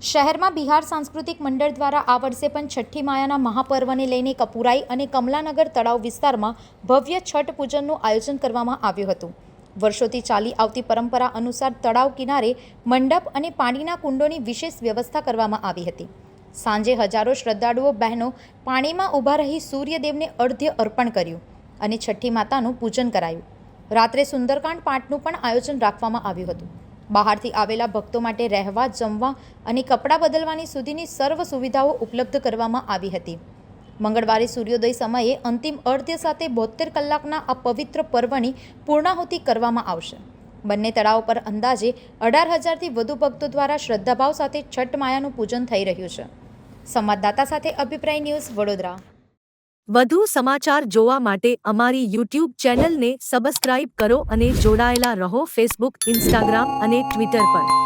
શહેરમાં બિહાર સાંસ્કૃતિક મંડળ દ્વારા આ વર્ષે પણ છઠ્ઠી માયાના મહાપર્વને લઈને કપુરાઈ અને કમલાનગર તળાવ વિસ્તારમાં ભવ્ય છઠ પૂજનનું આયોજન કરવામાં આવ્યું હતું। વર્ષોથી ચાલી આવતી પરંપરા અનુસાર તળાવ કિનારે મંડપ અને પાણીના કુંડોની વિશેષ વ્યવસ્થા કરવામાં આવી હતી। સાંજે હજારો શ્રદ્ધાળુઓ બહેનો પાણીમાં ઊભા રહી સૂર્યદેવને અર્ધ્ય અર્પણ કર્યું અને છઠ્ઠી માતાનું પૂજન કરાયું। રાત્રે સુંદરકાંડ પાઠનું પણ આયોજન રાખવામાં આવ્યું હતું। બહારથી આવેલા ભક્તો માટે રહેવા, જમવા અને કપડાં બદલવાની સુધીની સર્વ સુવિધાઓ ઉપલબ્ધ કરવામાં આવી હતી। મંગળવારે સૂર્યોદય સમયે અંતિમ અર્ધ્ય સાથે 72 કલાકના આ પવિત્ર પર્વની પૂર્ણાહુતિ કરવામાં આવશે। બંને તળાવ પર અંદાજે 18,000થી વધુ ભક્તો દ્વારા શ્રદ્ધાભાવ સાથે છઠ માયાનું પૂજન થઈ રહ્યું છે। સંવાદદાતા સાથે અભિપ્રાય ન્યૂઝ, વડોદરા। વધુ સમાચાર જોવા માટે અમારી YouTube ચેનલને સબસ્ક્રાઇબ કરો અને જોડાયેલા રહો ફેસબુક, ઇન્સ્ટાગ્રામ અને ટ્વિટર પર।